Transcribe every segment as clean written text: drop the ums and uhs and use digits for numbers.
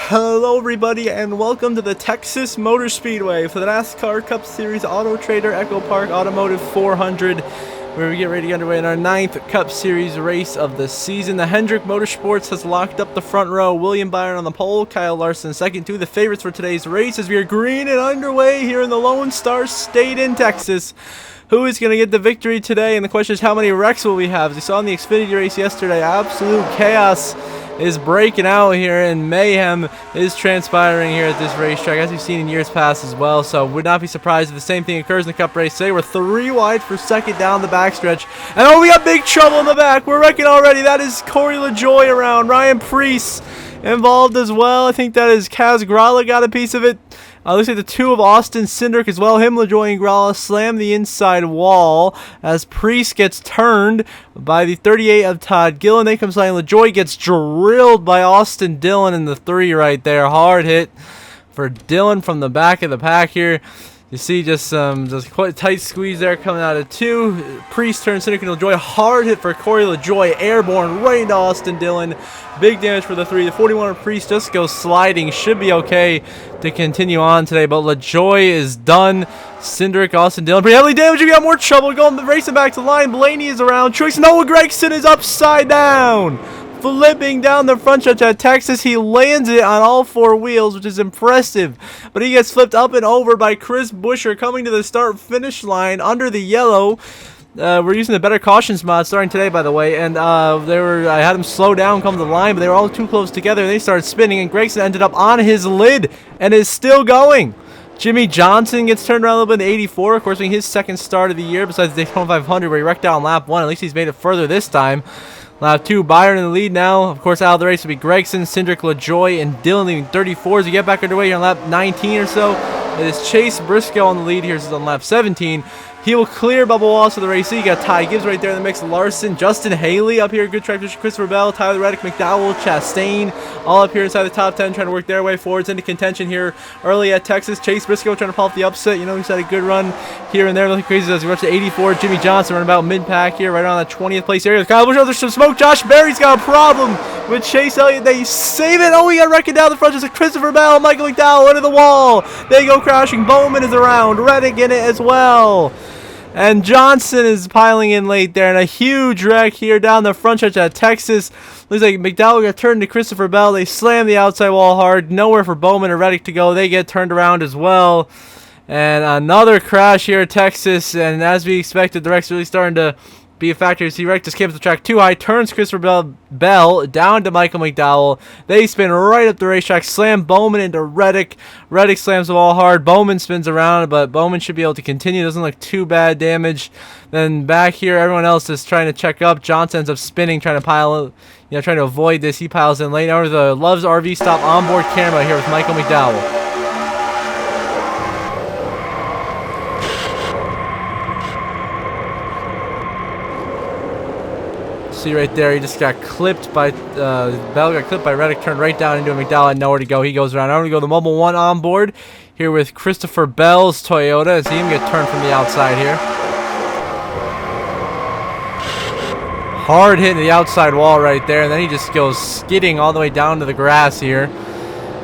Hello everybody and welcome to the Texas Motor Speedway for the NASCAR Cup Series Auto Trader Echo Park Automotive 400, where we get ready to get underway in our 9th Cup Series race of the season. The Hendrick Motorsports has locked up the front row. William Byron on the pole, Kyle Larson second. Two of the favorites for today's race as we are green and underway here in the Lone Star State in Texas. Who is going to get the victory today? And the question is, how many wrecks will we have? As we saw in the Xfinity race yesterday, absolute chaos is breaking out here and mayhem is transpiring here at this racetrack, as we've seen in years past as well. So would not be surprised if the same thing occurs in the Cup race today. We're 3 wide for second down the backstretch, and oh, we got big trouble in the back. We're wrecking already. That is Corey LaJoie around. Ryan Preece involved as well. I think that is Kaz Grala got a piece of it. Looks like the two of Austin Cindric as well. Him, LaJoie, and Grala slam the inside wall as Preece gets turned by the 38 of Todd Gillen. They come sliding. LaJoie gets drilled by Austin Dillon in the 3 right there. Hard hit for Dillon from the back of the pack here. You see just quite a tight squeeze there coming out of 2. Preece turns Cindric and LaJoie. Hard hit for Corey LaJoie. Airborne right into Austin Dillon. Big damage for the 3. The 41 of Preece just goes sliding. Should be okay to continue on today, but LaJoie is done. Cindric, Austin Dillon pretty heavily damaged. We got more trouble going, racing back to the line. Blaney is around. Truex. Noah Gragson is upside down, flipping down the front stretch at Texas. He lands it on all 4 wheels, which is impressive, but he gets flipped up and over by Chris Buescher coming to the start-finish line under the yellow. We're using the better cautions mod starting today, by the way, and I had them slow down come to the line, but they were all too close together. They started spinning, and Gragson ended up on his lid and is still going. Jimmy Johnson gets turned around a little bit in the 84, of course, making his second start of the year besides the Daytona 500 where he wrecked out on lap 1. At least he's made it further this time. Lap 2, Byron in the lead now. Of course, out of the race will be Gragson, Cindric, LaJoie, and Dillon leaving 34 as we get back underway here on lap 19 or so. It is Chase Briscoe on the lead here. This is on lap 17. He will clear Bubba Wallace for the race. So you got Ty Gibbs right there in the mix. Larson, Justin Haley up here. Good track position. Christopher Bell, Tyler Reddick, McDowell, Chastain, all up here inside the top 10, trying to work their way forwards into contention here early at Texas. Chase Briscoe trying to pull off the upset. You know, he's had a good run here and there. Looking crazy as he runs to 84. Jimmy Johnson running about mid-pack here, right around the 20th place area. Kyle Busch, there's some smoke. Josh Berry's got a problem with Chase Elliott. They save it. Oh, he got wrecked down the front. Just Christopher Bell, Michael McDowell into the wall. They go crashing. Bowman is around. Reddick in it as well. And Johnson is piling in late there, and a huge wreck here down the front stretch at Texas. Looks like McDowell got turned to Christopher Bell. They slam the outside wall hard. Nowhere for Bowman or Reddick to go. They get turned around as well. And another crash here at Texas. And as we expected, the wreck's really starting to be a factor. You see Reddick just came up the track too high, turns Christopher Bell down to Michael McDowell. They spin right up the racetrack, slam Bowman into Reddick. Reddick slams the wall hard. Bowman spins around, but Bowman should be able to continue. Doesn't look too bad damage. Then back here, everyone else is trying to check up. Johnson ends up spinning, trying to trying to avoid this. He piles in late. Over the Love's RV stop onboard camera here with Michael McDowell. See right there, he just got clipped by Bell, got clipped by Reddick, turned right down into a McDowell, had nowhere to go. He goes around. I'm going to go the Mobile 1 on board here with Christopher Bell's Toyota. See him get turned from the outside here. Hard hit to the outside wall right there, and then he just goes skidding all the way down to the grass here.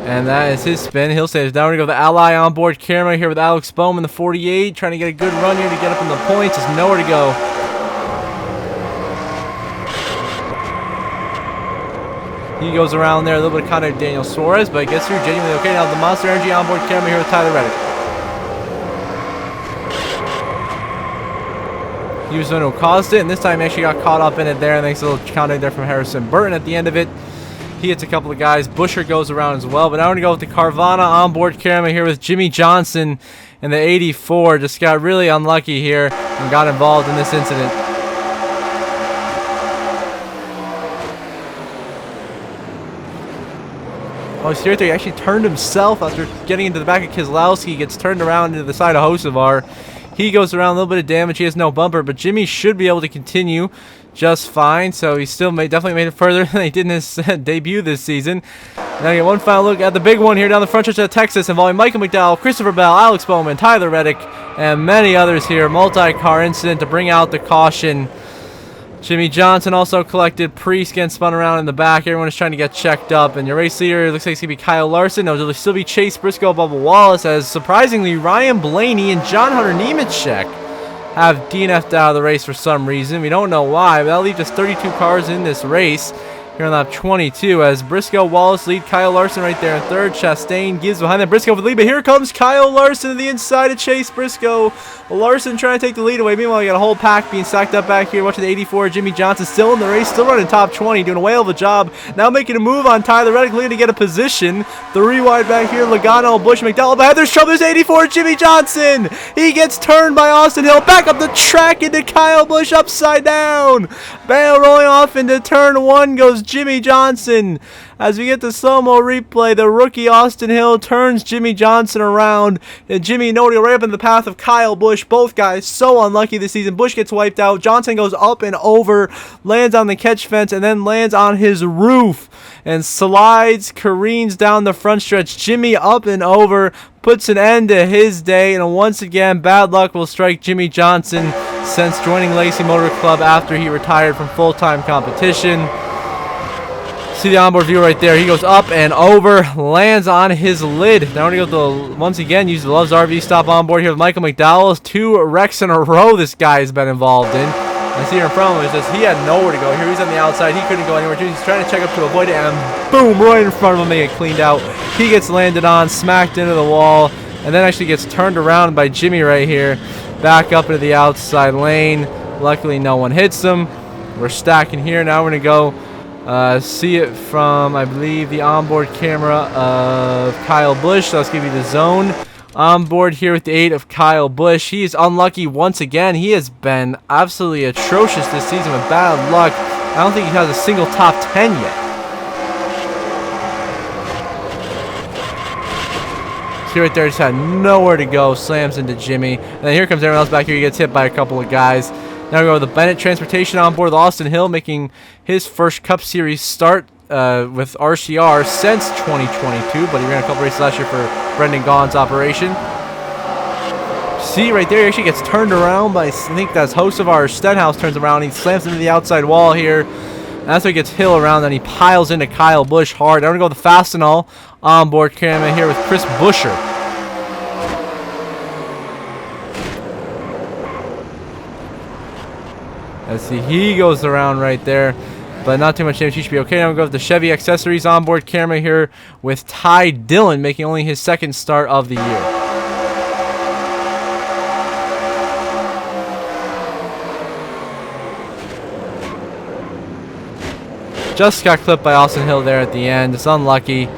And that is his spin. He'll say it's down. We're going to go the Ally onboard camera here with Alex Bowman, the 48, trying to get a good run here to get up in the points. There's nowhere to go. He goes around there, a little bit of contact with Daniel Suarez, but gets through genuinely okay. Now the Monster Energy onboard camera here with Tyler Reddick. He was the one who caused it, and this time he actually got caught up in it there. And thanks to a little contact there from Harrison Burton at the end of it. He hits a couple of guys. Buescher goes around as well. But now we're going to go with the Carvana onboard camera here with Jimmy Johnson in the 84. Just got really unlucky here and got involved in this incident. Oh, you see right there, he actually turned himself after getting into the back of Keselowski. He gets turned around into the side of Hocevar. He goes around, a little bit of damage. He has no bumper, but Jimmy should be able to continue just fine. So he still definitely made it further than he did in his debut this season. Now you get one final look at the big one here down the front stretch of Texas, involving Michael McDowell, Christopher Bell, Alex Bowman, Tyler Reddick, and many others here. Multi-car incident to bring out the caution. Jimmy Johnson also collected. Priest getting spun around in the back. Everyone is trying to get checked up. And your race leader looks like it's going to be Kyle Larson. No, it'll still be Chase Briscoe, Bubba Wallace, as surprisingly Ryan Blaney and John Hunter Nemechek have DNF'd out of the race for some reason. We don't know why, but that'll leave just 32 cars in this race here on lap 22, as Briscoe, Wallace lead Kyle Larson right there in third. Chastain gives behind them Briscoe for the lead, but here comes Kyle Larson to the inside of Chase Briscoe. Larson trying to take the lead away. Meanwhile, you got a whole pack being stacked up back here. Watching the 84, Jimmy Johnson still in the race, still running top 20, doing a whale of a job. Now making a move on Tyler Reddick, leading to get a position. The rewind back here, Logano, Bush, McDowell, but there's trouble. There's 84, Jimmy Johnson. He gets turned by Austin Hill, back up the track into Kyle Busch, upside down. Bale rolling off into turn one goes Jimmy Johnson. As we get the slow-mo replay, the rookie Austin Hill turns Jimmy Johnson around, and Jimmy Nodio right up in the path of Kyle Busch. Both guys so unlucky this season. Busch gets wiped out. Johnson goes up and over, lands on the catch fence, and then lands on his roof and slides, careens down the front stretch. Jimmy up and over, puts an end to his day, and once again, bad luck will strike Jimmy Johnson since joining Lacey Motor Club after he retired from full-time competition. See the onboard view right there. He goes up and over, lands on his lid. Now we're going to go once again use the Love's RV stop on board here with Michael McDowell. 2 wrecks in a row this guy has been involved in. I see here in front of him, it's just he had nowhere to go. Here he's on the outside. He couldn't go anywhere. He's trying to check up to avoid it, and boom, right in front of him, they get cleaned out. He gets landed on, smacked into the wall, and then actually gets turned around by Jimmy right here. Back up into the outside lane. Luckily, no one hits him. We're stacking here. Now we're going to go see it from, I believe, the onboard camera of Kyle Busch. So let's give you the zone. Onboard here with the 8 of Kyle Busch. He is unlucky once again. He has been absolutely atrocious this season with bad luck. I don't think he has a single top 10 yet. See right there, just had nowhere to go. Slams into Jimmy. And then here comes everyone else back here. He gets hit by a couple of guys. Now we go with the Bennett Transportation on board with Austin Hill, making his first Cup Series start with RCR since 2022, but he ran a couple races last year for Brendan Gaughan's operation. See right there, he actually gets turned around by, I think that's Hocevar Stenhouse turns around. He slams into the outside wall here. And that's why he gets Hill around, then he piles into Kyle Busch hard. Now we're going to go with the Fastenal on board camera here with Chris Buescher. Let's see, he goes around right there, but not too much damage. He should be okay. Now we'll go with the Chevy Accessories onboard camera here with Ty Dillon, making only his second start of the year. Just got clipped by Austin Hill there at the end. It's unlucky.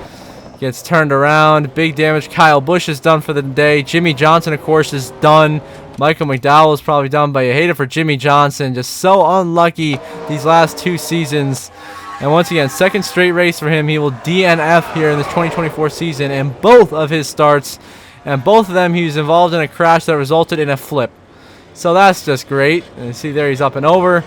Gets turned around. Big damage. Kyle Busch is done for the day. Jimmy Johnson, of course, is done. Michael McDowell is probably done, but you hate it for Jimmy Johnson. Just so unlucky these last 2 seasons. And once again, second straight race for him. He will DNF here in this 2024 season in both of his starts. And both of them, he was involved in a crash that resulted in a flip. So that's just great. And you see there, he's up and over.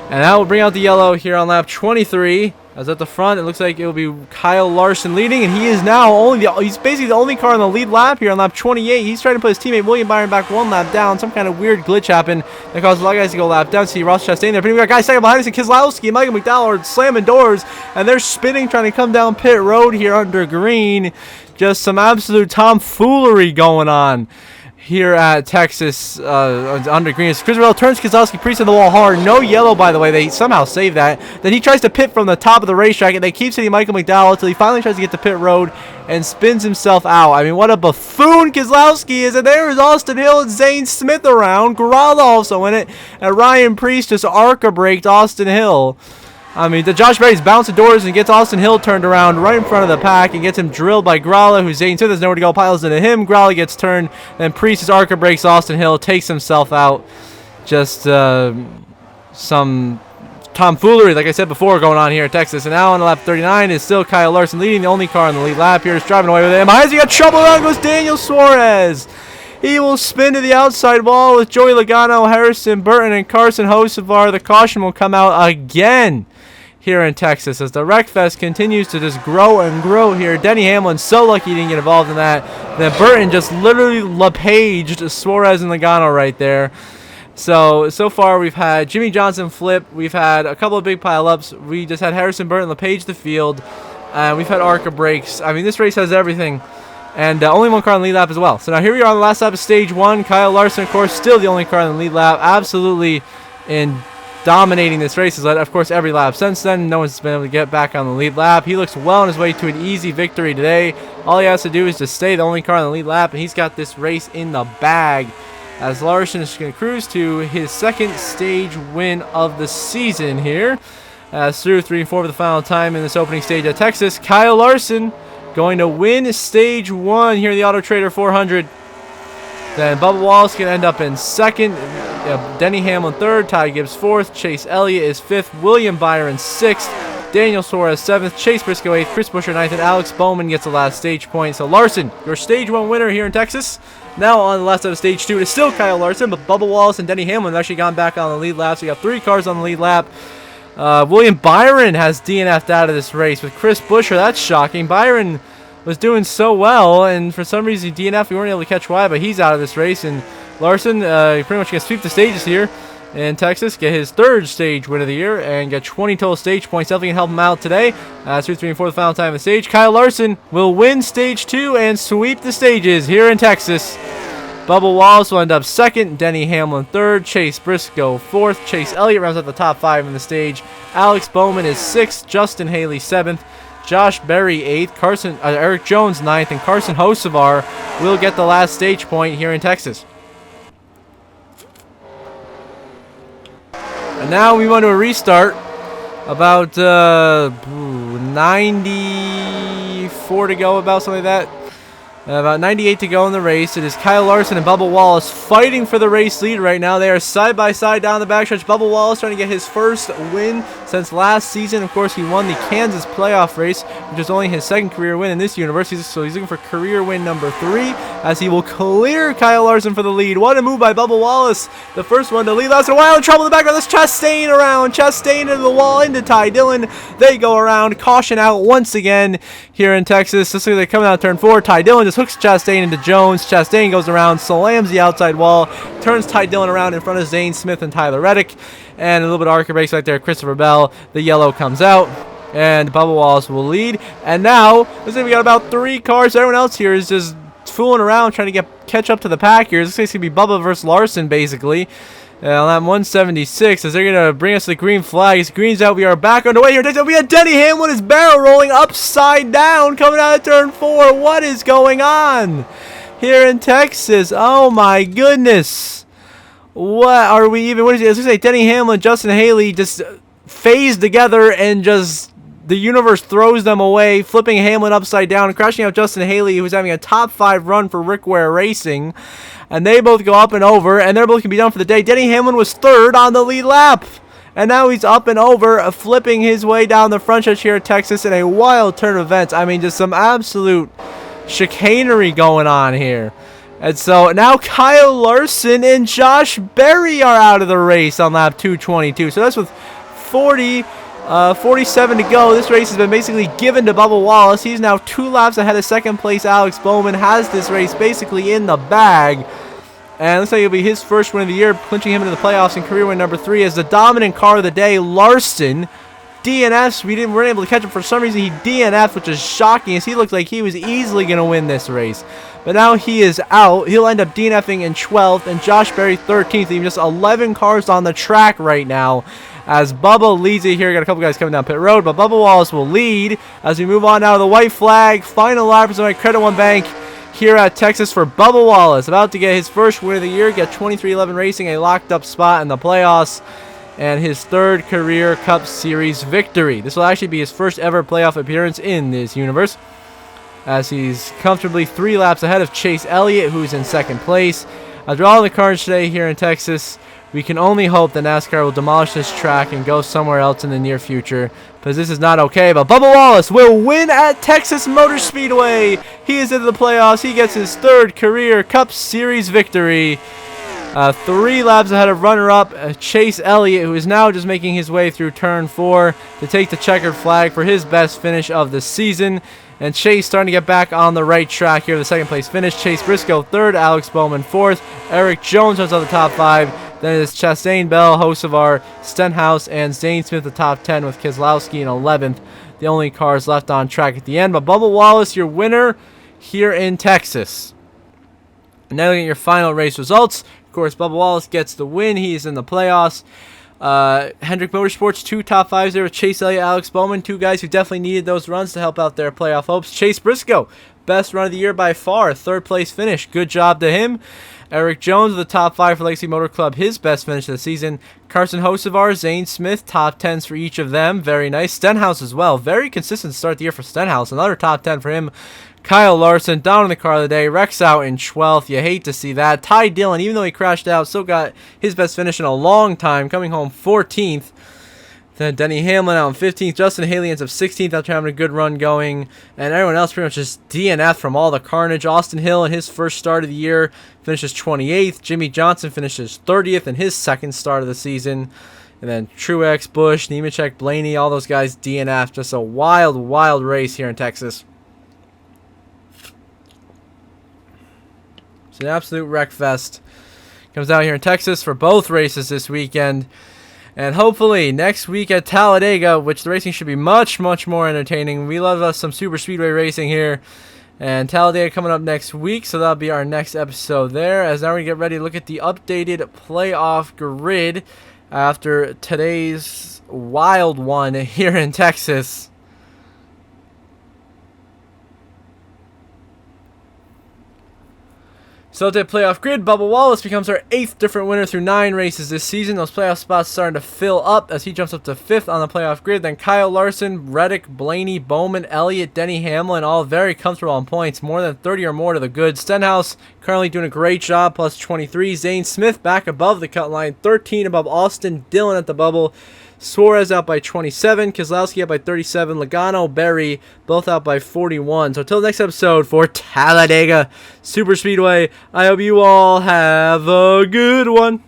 And that will bring out the yellow here on lap 23. As at the front, it looks like it will be Kyle Larson leading, and he is now he's basically the only car on the lead lap here on lap 28. He's trying to put his teammate William Byron back 1 lap down. Some kind of weird glitch happened that caused a lot of guys to go lap down. See Ross Chastain there, but we got guys second behind us, and Keselowski and Michael McDowell are slamming doors, and they're spinning, trying to come down pit road here under green. Just some absolute tomfoolery going on here at Texas under green. Chris Rell turns Keselowski, Priest in the wall hard. No yellow, by the way. They somehow save that. Then he tries to pit from the top of the racetrack, and they keep hitting Michael McDowell until he finally tries to get to pit road and spins himself out. I mean, what a buffoon Keselowski is. And there is Austin Hill and Zane Smith around. Gralla also in it. And Ryan Priest just arca-braked Austin Hill. I mean, Josh Berry's bouncing doors and gets Austin Hill turned around right in front of the pack and gets him drilled by Gralla, who Zane Smith has nowhere to go, piles into him. Gralla gets turned, then Priest is arca breaks Austin Hill, takes himself out. Just some tomfoolery, like I said before, going on here in Texas. And now on lap 39 is still Kyle Larson leading, the only car on the lead lap here, is driving away with him. Behind he got trouble, around goes Daniel Suarez. He will spin to the outside wall with Joey Logano, Harrison Burton, and Carson Hocevar. The caution will come out again here in Texas as the WRECKS continues to just grow and grow here. Denny Hamlin's so lucky he didn't get involved in that. Then Burton just literally LePaged Suarez and Logano right there. So far we've had Jimmy Johnson flip, we've had a couple of big pile-ups, we just had Harrison Burton LePage the field, and we've had ARCA breaks. I mean, this race has everything, and only one car on the lead lap as well. So now here we are on the last lap of stage 1. Kyle Larson, of course, still the only car on the lead lap, absolutely in dominating this race. Has led, of course, every lap since then. No one's been able to get back on the lead lap. He looks well on his way to an easy victory today. All he has to do is just stay the only car on the lead lap, and he's got this race in the bag, as Larson is going to cruise to his second stage win of the season here. As through 3 and 4 for the final time in this opening stage at Texas. Kyle Larson going to win stage 1 here in the Auto Trader 400. Then Bubba Wallace can end up in second. Denny Hamlin third. Ty Gibbs fourth. Chase Elliott is fifth. William Byron sixth. Daniel Suarez seventh. Chase Briscoe eighth. Chris Buescher ninth. And Alex Bowman gets the last stage point. So Larson, your stage 1 winner here in Texas. Now on the last out of stage 2, it is still Kyle Larson, but Bubba Wallace and Denny Hamlin have actually gone back on the lead lap. So you got 3 cars on the lead lap. William Byron has DNF'd out of this race with Chris Buescher. That's shocking. Byron was doing so well, and for some reason he DNF'd. We weren't able to catch why, but he's out of this race. And Larson pretty much going to sweep the stages here in Texas, get his 3rd stage win of the year, and get 20 total stage points. Definitely can help him out today. 2, 3, and 4 the final time of the stage. Kyle Larson will win stage 2 and sweep the stages here in Texas. Bubba Wallace will end up second. Denny Hamlin third. Chase Briscoe fourth. Chase Elliott rounds out the top 5 in the stage. Alex Bowman is 6th. Justin Haley 7th. Josh Berry 8th. Eric Jones 9th. And Carson Hocevar will get the last stage point here in Texas. And now we want to restart. About 94 to go, about something like that. About 98 to go in the race. It is Kyle Larson and Bubba Wallace fighting for the race lead right now. They are side by side down the backstretch. Bubba Wallace trying to get his first win since last season. Of course, he won the Kansas playoff race, which is only his 2nd career win in this universe. So he's looking for career win number 3, as he will clear Kyle Larson for the lead. What a move by Bubba Wallace. The first one to lead Larson. A while in trouble in the background. That's Chastain around. Chastain into the wall, into Ty Dillon. They go around. Caution out once again here in Texas. This is they're coming out turn 4. Ty Dillon just hooks Chastain into Jones. Chastain goes around, slams the outside wall, turns Ty Dillon around in front of Zane Smith and Tyler Reddick, and a little bit of ARCA breaks right there. Christopher Bell, the yellow comes out, and Bubba Wallace will lead. And now, looks like we got about 3 cars. Everyone else here is just fooling around trying to catch up to the pack here. This is going to be Bubba versus Larson, basically. On that 176, as they're going to bring us the green flags. Green's out. We are back underway here. We had Denny Hamlin, his barrel rolling upside down, coming out of turn 4. What is going on here in Texas? Oh my goodness. What are we even? What is it? It's like Denny Hamlin, Justin Haley just phased together, and just the universe throws them away, flipping Hamlin upside down, crashing out Justin Haley, who's having a top 5 run for Rick Ware Racing. And they both go up and over, and they're both going to be done for the day. Denny Hamlin was 3rd on the lead lap. And now he's up and over, flipping his way down the front stretch here at Texas in a wild turn of events. I mean, just some absolute chicanery going on here. And so now Kyle Larson and Josh Berry are out of the race on lap 222. So that's with 47 to go. This race has been basically given to Bubba Wallace. He's now 2 laps ahead of 2nd place. Alex Bowman has this race basically in the bag. And looks like it'll be his first win of the year, clinching him into the playoffs in career win number 3 as the dominant car of the day. Larson DNFs. We weren't able to catch him for some reason. He DNF'd, which is shocking, as he looked like he was easily going to win this race. But now he is out. He'll end up DNFing in 12th, and Josh Berry 13th. Even just 11 cars on the track right now, as Bubba leads it here. Got a couple guys coming down pit road, but Bubba Wallace will lead as we move on now to the white flag. Final lap is on Credit One Bank here at Texas for Bubba Wallace. About to get his first win of the year, get 23-11 Racing a locked up spot in the playoffs, and his 3rd career Cup Series victory. This will actually be his first ever playoff appearance in this universe, as he's comfortably 3 laps ahead of Chase Elliott, who's in 2nd place. As we're all in the cards today here in Texas, we can only hope that NASCAR will demolish this track and go somewhere else in the near future, because this is not okay. But Bubba Wallace will win at Texas Motor Speedway. He is into the playoffs. He gets his 3rd career Cup Series victory. 3 laps ahead of runner-up Chase Elliott, who is now just making his way through turn 4 to take the checkered flag for his best finish of the season. And Chase starting to get back on the right track here. The 2nd place finish. Chase Briscoe 3rd. Alex Bowman 4th. Eric Jones runs on the top 5. Then it's Chastain Bell, Hocevar, Stenhouse, and Zane Smith the top 10 with Keselowski in 11th. The only cars left on track at the end. But Bubba Wallace, your winner here in Texas. And now looking at your final race results. Of course, Bubba Wallace gets the win. He's in the playoffs. Hendrick Motorsports, 2 top 5s there with Chase Elliott, Alex Bowman, 2 guys who definitely needed those runs to help out their playoff hopes. Chase Briscoe, best run of the year by far, 3rd place finish. Good job to him. Eric Jones of the top 5 for Legacy Motor Club, his best finish of the season. Carson Hocevar, Zane Smith, top 10s for each of them. Very nice. Stenhouse as well. Very consistent start of the year for Stenhouse. Another top 10 for him. Kyle Larson, down in the car of the day. WRECKS out in 12th. You hate to see that. Ty Dillon, even though he crashed out, still got his best finish in a long time, coming home 14th. Then Denny Hamlin out in 15th. Justin Haley ends up 16th after having a good run going. And everyone else pretty much just DNF from all the carnage. Austin Hill in his first start of the year finishes 28th. Jimmy Johnson finishes 30th in his second start of the season. And then Truex, Busch, Nemechek, Blaney, all those guys DNF. Just a wild, wild race here in Texas. It's an absolute wreck fest. Comes out here in Texas for both races this weekend. And hopefully next week at Talladega, which the racing should be much, much more entertaining. We love us some super speedway racing here. And Talladega coming up next week, so that'll be our next episode there. As now we get ready to look at the updated playoff grid after today's wild one here in Texas. So the playoff grid, Bubba Wallace becomes our 8th different winner through 9 races this season. Those playoff spots starting to fill up as he jumps up to 5th on the playoff grid. Then Kyle Larson, Reddick, Blaney, Bowman, Elliott, Denny Hamlin, all very comfortable on points. More than 30 or more to the good. Stenhouse currently doing a great job, plus 23. Zane Smith back above the cut line, 13 above Austin Dillon at the bubble. Suarez out by 27, Keselowski out by 37, Logano, Berry both out by 41. So until the next episode for Talladega Super Speedway, I hope you all have a good one.